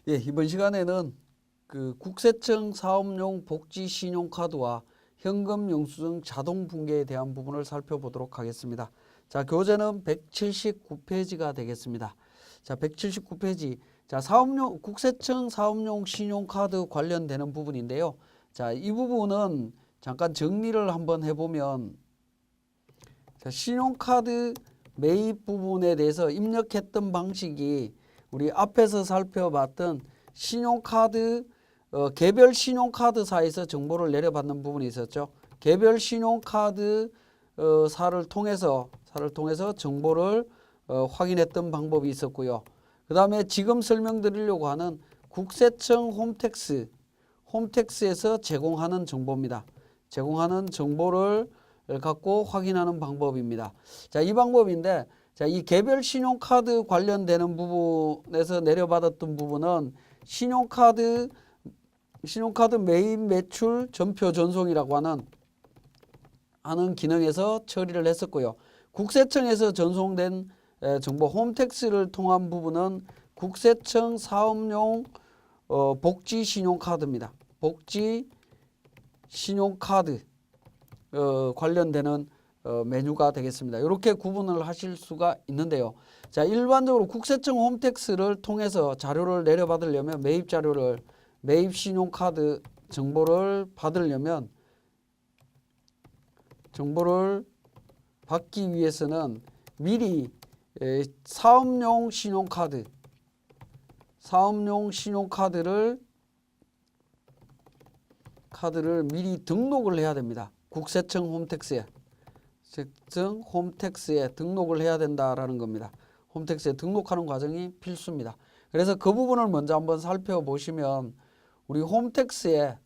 예, 이번 시간에는 그 국세청 사업용 복지 신용카드와 현금 영수증 자동 붕괴에 대한 부분을 살펴보도록 하겠습니다. 자, 교재는 179페이지가 되겠습니다. 자, 179페이지. 자, 국세청 사업용 신용카드 관련되는 부분인데요. 자, 이 부분은 잠깐 정리를 한번 해보면, 자, 신용카드 매입 부분에 대해서 입력했던 방식이 우리 앞에서 살펴봤던 신용카드 개별 신용카드사에서 정보를 내려받는 부분이 있었죠. 개별 신용카드 사를 통해서 정보를 확인했던 방법이 있었고요. 그 다음에 지금 설명드리려고 하는 국세청 홈택스에서 제공하는 정보입니다. 제공하는 정보를 갖고 확인하는 방법입니다. 자, 이 방법인데, 자, 이 개별 신용카드 관련되는 부분에서 내려받았던 부분은 신용카드 매입 매출 전표 전송이라고 하는 기능에서 처리를 했었고요. 국세청에서 전송된 정보 홈택스를 통한 부분은 국세청 사업용 복지 신용카드입니다. 복지 신용카드 관련되는 메뉴가 되겠습니다. 이렇게 구분을 하실 수가 있는데요. 자, 일반적으로 국세청 홈택스를 통해서 자료를 내려받으려면 매입 신용카드 정보를 받기 위해서는 미리 사업용 신용카드를 미리 등록을 해야 됩니다. 국세청 홈택스에 등록을 해야 된다라는 겁니다. 홈택스에 등록하는 과정이 필수입니다. 그래서 그 부분을 먼저 한번 살펴보시면 우리 홈택스에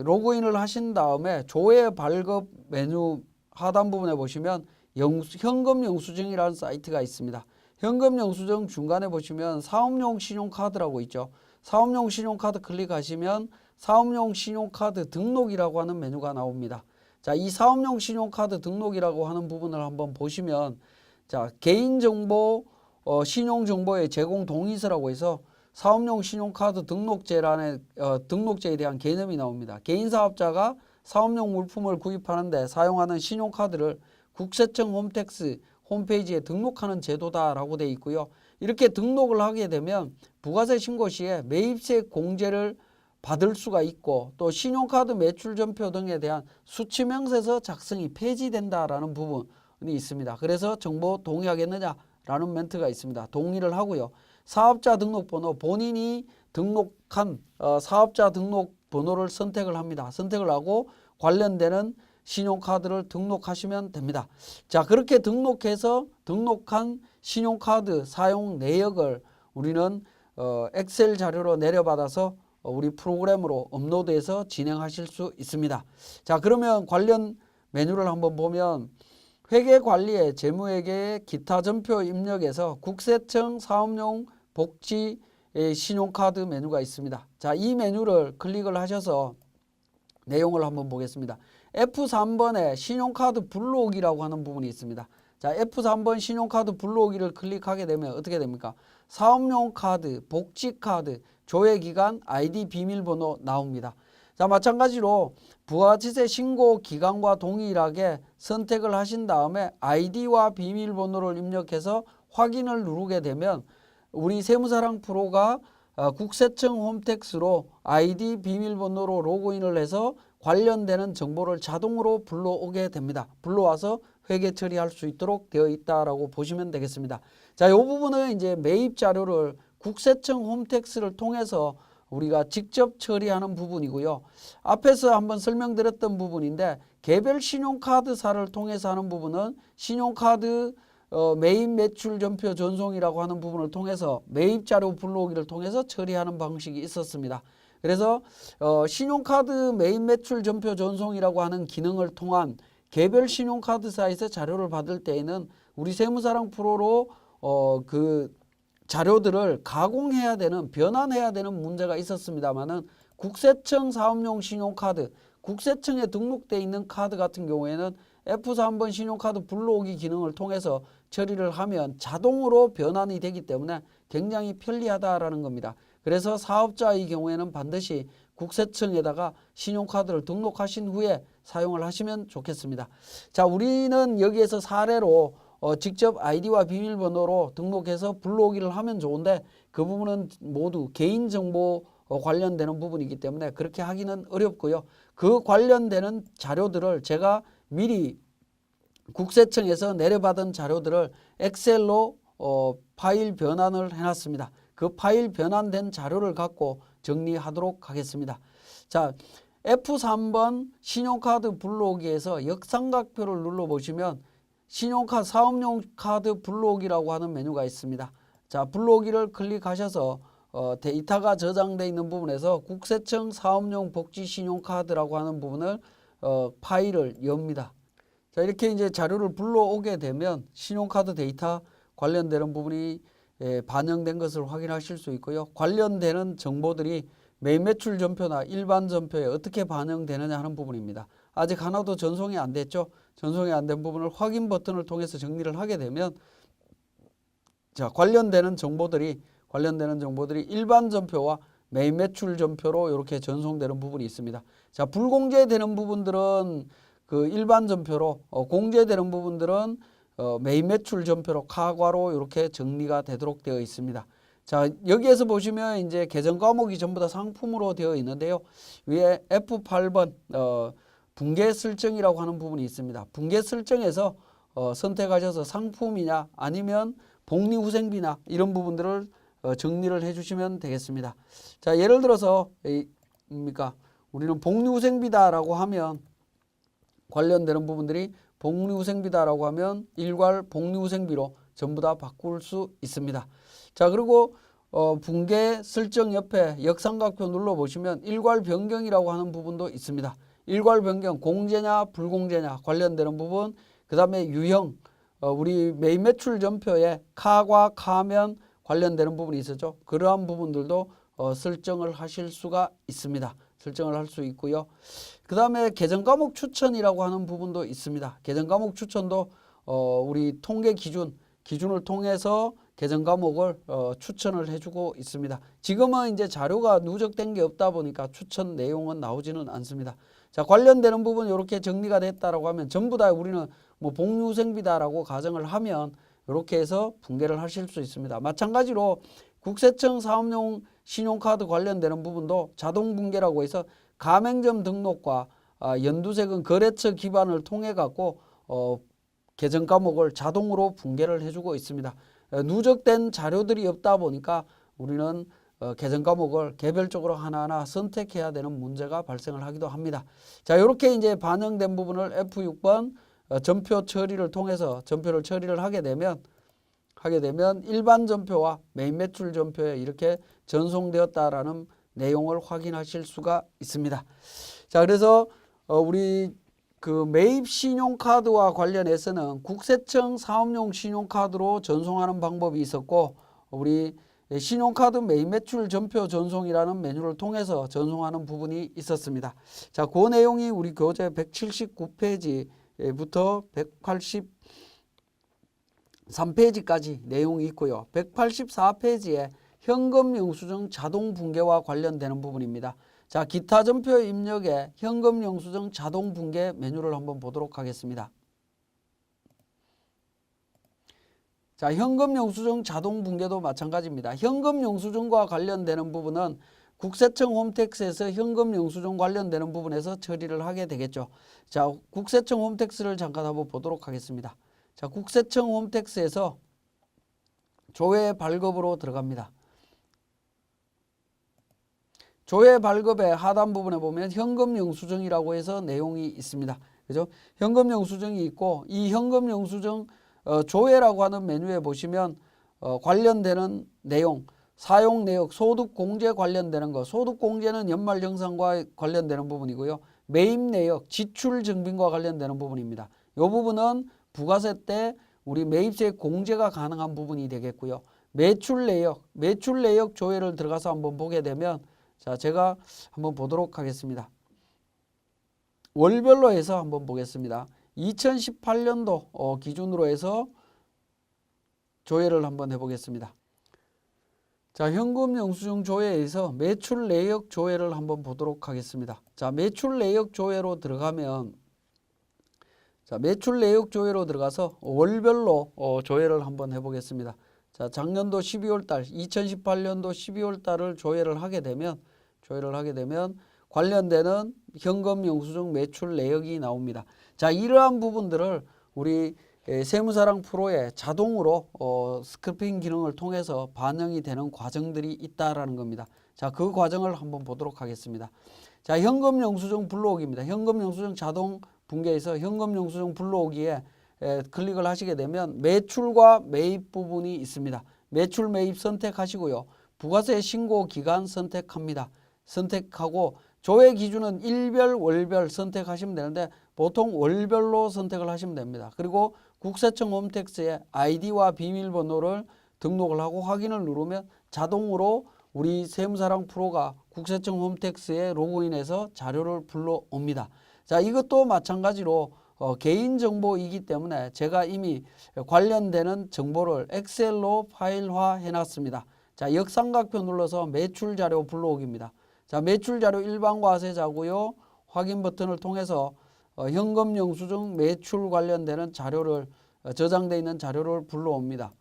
로그인을 하신 다음에 조회 발급 메뉴 하단 부분에 보시면 현금 영수증이라는 사이트가 있습니다. 현금 영수증 중간에 보시면 사업용 신용카드라고 있죠. 사업용 신용카드 클릭하시면 사업용 신용카드 등록이라고 하는 메뉴가 나옵니다. 자, 이 사업용 신용카드 등록이라고 하는 부분을 한번 보시면, 자, 개인정보, 신용정보의 제공 동의서라고 해서 사업용 신용카드 등록제란에 등록제에 대한 개념이 나옵니다. 개인사업자가 사업용 물품을 구입하는데 사용하는 신용카드를 국세청 홈택스 홈페이지에 등록하는 제도다라고 되어 있고요. 이렇게 등록을 하게 되면 부가세 신고 시에 매입세 공제를 받을 수가 있고, 또 신용카드 매출 전표 등에 대한 수치명세서 작성이 폐지된다라는 부분이 있습니다. 그래서 정보 동의하겠느냐라는 멘트가 있습니다. 동의를 하고요. 사업자 등록번호, 본인이 등록한 사업자 등록번호를 선택을 합니다. 선택을 하고 관련되는 신용카드를 등록하시면 됩니다. 자, 그렇게 등록한 신용카드 사용 내역을 우리는 엑셀 자료로 내려받아서 우리 프로그램으로 업로드해서 진행하실 수 있습니다. 자, 그러면 관련 메뉴를 한번 보면 회계관리에 재무회계의 기타 전표 입력에서 국세청 사업용 복지 신용카드 메뉴가 있습니다. 자, 이 메뉴를 클릭을 하셔서 내용을 한번 보겠습니다. F3번에 신용카드 불러오기라고 하는 부분이 있습니다. 자, F3번 신용카드 불러오기를 클릭하게 되면 어떻게 됩니까? 사업용 카드, 복지카드, 조회기간, 아이디 비밀번호 나옵니다. 자, 마찬가지로 부가세세 신고 기간과 동일하게 선택을 하신 다음에 아이디와 비밀번호를 입력해서 확인을 누르게 되면 우리 세무사랑 프로가 국세청 홈택스로 아이디 비밀번호로 로그인을 해서 관련되는 정보를 자동으로 불러오게 됩니다. 불러와서 회계 처리할 수 있도록 되어 있다라고 보시면 되겠습니다. 자, 이 부분은 이제 매입 자료를 국세청 홈택스를 통해서 우리가 직접 처리하는 부분이고요. 앞에서 한번 설명드렸던 부분인데, 개별 신용카드사를 통해서 하는 부분은 신용카드 매입 매출 전표 전송이라고 하는 부분을 통해서 매입 자료 불러오기를 통해서 처리하는 방식이 있었습니다. 그래서 신용카드 매입 매출 전표 전송이라고 하는 기능을 통한 개별 신용카드사에서 자료를 받을 때에는 우리 세무사랑 프로로 그 자료들을 가공해야 되는, 변환해야 되는 문제가 있었습니다만은 국세청 사업용 신용카드, 국세청에 등록되어 있는 카드 같은 경우에는 F3번 신용카드 불러오기 기능을 통해서 처리를 하면 자동으로 변환이 되기 때문에 굉장히 편리하다라는 겁니다. 그래서 사업자의 경우에는 반드시 국세청에다가 신용카드를 등록하신 후에 사용을 하시면 좋겠습니다. 자, 우리는 여기에서 사례로 직접 아이디와 비밀번호로 등록해서 불러오기를 하면 좋은데 그 부분은 모두 개인정보 관련되는 부분이기 때문에 그렇게 하기는 어렵고요. 그 관련되는 자료들을 제가 미리 국세청에서 내려받은 자료들을 엑셀로 파일 변환을 해놨습니다. 그 파일 변환된 자료를 갖고 정리하도록 하겠습니다. 자, F3번 신용카드 불러오기에서 역삼각표를 눌러보시면 신용카드 사업용 카드 불러오기라고 하는 메뉴가 있습니다. 자, 불러오기를 클릭하셔서 데이터가 저장되어 있는 부분에서 국세청 사업용 복지 신용카드라고 하는 부분을 파일을 엽니다. 자, 이렇게 이제 자료를 불러오게 되면 신용카드 데이터 관련되는 부분이 반영된 것을 확인하실 수 있고요. 관련되는 정보들이 매입 매출 전표나 일반 전표에 어떻게 반영되느냐 하는 부분입니다. 아직 하나도 전송이 안 됐죠. 전송이 안 된 부분을 확인 버튼을 통해서 정리를 하게 되면 자, 관련되는 정보들이 일반 전표와 매입 매출 전표로 이렇게 전송되는 부분이 있습니다. 자, 불공제되는 부분들은 그 일반 전표로, 공제되는 부분들은 매입 매출 전표로 카과로 이렇게 정리가 되도록 되어 있습니다. 자, 여기에서 보시면 이제 계정 과목이 전부 다 상품으로 되어 있는데요. 위에 F8번 분계 설정이라고 하는 부분이 있습니다. 분계 설정에서 선택하셔서 상품이냐 아니면 복리후생비나 이런 부분들을 정리를 해주시면 되겠습니다. 자, 예를 들어서 우리는 복리후생비다라고 하면 관련되는 부분들이 복리후생비다라고 하면 일괄 복리후생비로 전부 다 바꿀 수 있습니다. 자, 그리고 분계 설정 옆에 역삼각표 눌러보시면 일괄 변경이라고 하는 부분도 있습니다. 일괄 변경 공제냐 불공제냐 관련되는 부분, 그 다음에 유형, 우리 매입 매출 전표에 카과 카면 관련되는 부분이 있었죠. 그러한 부분들도 설정을 하실 수가 있습니다. 설정을 할 수 있고요. 그 다음에 계정 과목 추천이라고 하는 부분도 있습니다. 계정 과목 추천도 우리 통계 기준을 통해서 계정 과목을 추천을 해주고 있습니다. 지금은 이제 자료가 누적된 게 없다 보니까 추천 내용은 나오지는 않습니다. 자, 관련되는 부분 이렇게 정리가 됐다라고 하면 전부 다 우리는 뭐 복리후생비다라고 가정을 하면 이렇게 해서 분계를 하실 수 있습니다. 마찬가지로 국세청 사업용 신용카드 관련되는 부분도 자동 분계라고 해서 가맹점 등록과 연두세금 거래처 기반을 통해 갖고 계정 과목을 자동으로 분계를 해주고 있습니다. 누적된 자료들이 없다 보니까 우리는 계정 과목을 개별적으로 하나하나 선택해야 되는 문제가 발생을 하기도 합니다. 자, 이렇게 이제 반영된 부분을 F6번 전표 처리를 통해서 전표를 처리를 하게 되면 일반 전표와 매입 매출 전표에 이렇게 전송되었다라는 내용을 확인하실 수가 있습니다. 자, 그래서 우리 그 매입 신용카드와 관련해서는 국세청 사업용 신용카드로 전송하는 방법이 있었고, 우리 신용카드 매입 매출 전표 전송이라는 메뉴를 통해서 전송하는 부분이 있었습니다. 자, 그 내용이 우리 교재 179페이지부터 183페이지까지 내용이 있고요. 184페이지에 현금 영수증 자동 분계와 관련되는 부분입니다. 자, 기타 전표 입력에 현금 영수증 자동 분계 메뉴를 한번 보도록 하겠습니다. 자, 현금 영수증 자동 분계도 마찬가지입니다. 현금 영수증과 관련되는 부분은 국세청 홈택스에서 현금 영수증 관련되는 부분에서 처리를 하게 되겠죠. 자, 국세청 홈택스를 잠깐 한번 보도록 하겠습니다. 자, 국세청 홈택스에서 조회 발급으로 들어갑니다. 조회 발급의 하단 부분에 보면 현금 영수증이라고 해서 내용이 있습니다. 그죠? 현금 영수증이 있고, 이 현금 영수증 조회라고 하는 메뉴에 보시면 관련되는 내용, 사용 내역, 소득 공제 관련되는 거, 소득 공제는 연말 정산과 관련되는 부분이고요. 매입 내역, 지출 증빙과 관련되는 부분입니다. 이 부분은 부가세 때 우리 매입세 공제가 가능한 부분이 되겠고요. 매출 내역 조회를 들어가서 한번 보게 되면, 자, 제가 한번 보도록 하겠습니다. 월별로 해서 한번 보겠습니다. 2018년도 기준으로 해서 조회를 한번 해보겠습니다. 자, 현금 영수증 조회에서 매출 내역 조회를 한번 보도록 하겠습니다. 자, 매출 내역 조회로 들어가면 자, 매출 내역 조회로 들어가서 월별로 조회를 한번 해보겠습니다. 자, 작년도 12월 달, 2018년도 12월 달을 조회를 하게 되면 관련되는 현금 영수증 매출 내역이 나옵니다. 자, 이러한 부분들을 우리 세무사랑 프로에 자동으로 스크래핑 기능을 통해서 반영이 되는 과정들이 있다라는 겁니다. 자, 그 과정을 한번 보도록 하겠습니다. 자, 현금 영수증 불러오기입니다. 현금 영수증 자동 붕괴에서 현금 영수증 불러오기에 클릭을 하시게 되면 매출과 매입 부분이 있습니다. 매출 매입 선택하시고요. 부가세 신고 기간 선택합니다. 선택하고 조회 기준은 일별, 월별 선택하시면 되는데 보통 월별로 선택을 하시면 됩니다. 그리고 국세청 홈택스에 아이디와 비밀번호를 등록을 하고 확인을 누르면 자동으로 우리 세무사랑 프로가 국세청 홈택스에 로그인해서 자료를 불러옵니다. 자, 이것도 마찬가지로 개인정보이기 때문에 제가 이미 관련되는 정보를 엑셀로 파일화 해놨습니다. 자, 역삼각표 눌러서 매출자료 불러오기입니다. 자, 매출자료 일반과세자고요. 확인 버튼을 통해서 현금 영수증 매출 관련되는 자료를 저장되어 있는 자료를 불러옵니다.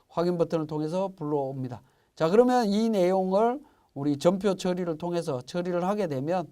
확인 버튼을 통해서 불러옵니다. 자, 그러면 이 내용을 우리 전표 처리를 통해서 처리를 하게 되면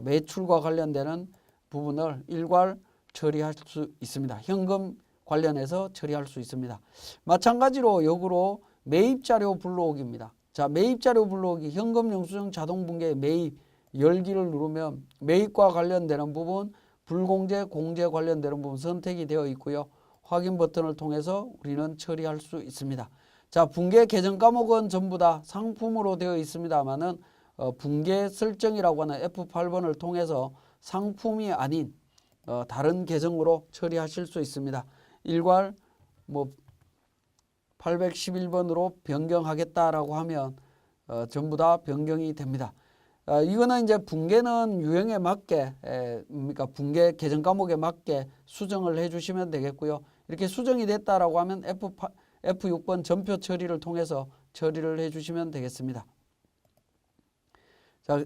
매출과 관련되는 부분을 일괄 처리할 수 있습니다. 현금 관련해서 처리할 수 있습니다. 마찬가지로 역으로 매입자료 불러오기입니다. 자, 매입자료 불러오기 현금 영수증 자동 붕괴 매입 열기를 누르면 매입과 관련되는 부분, 불공제, 공제 관련되는 부분 선택이 되어 있고요. 확인 버튼을 통해서 우리는 처리할 수 있습니다. 자, 붕괴 계정 과목은 전부 다 상품으로 되어 있습니다만은 붕괴 설정이라고 하는 F8번을 통해서 상품이 아닌 다른 계정으로 처리하실 수 있습니다. 일괄 811번으로 변경하겠다라고 하면 전부 다 변경이 됩니다. 이거는 이제 붕괴는 유형에 맞게 그러니까 붕괴 계정 과목에 맞게 수정을 해주시면 되겠고요. 이렇게 수정이 됐다라고 하면 F6번 전표 처리를 통해서 처리를 해주시면 되겠습니다. 자,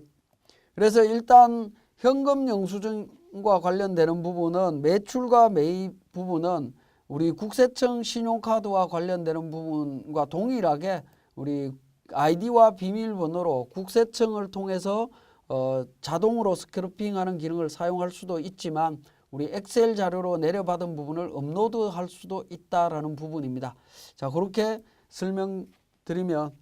그래서 일단 현금 영수증과 관련되는 부분은 매출과 매입 부분은 우리 국세청 신용카드와 관련되는 부분과 동일하게 우리 아이디와 비밀번호로 국세청을 통해서 자동으로 스크래핑하는 기능을 사용할 수도 있지만 우리 엑셀 자료로 내려받은 부분을 업로드할 수도 있다라는 부분입니다. 자, 그렇게 설명드리면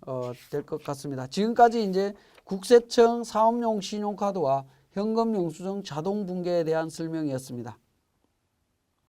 될 것 같습니다. 지금까지 이제 국세청 사업용 신용카드와 현금 영수증 자동 붕괴에 대한 설명이었습니다.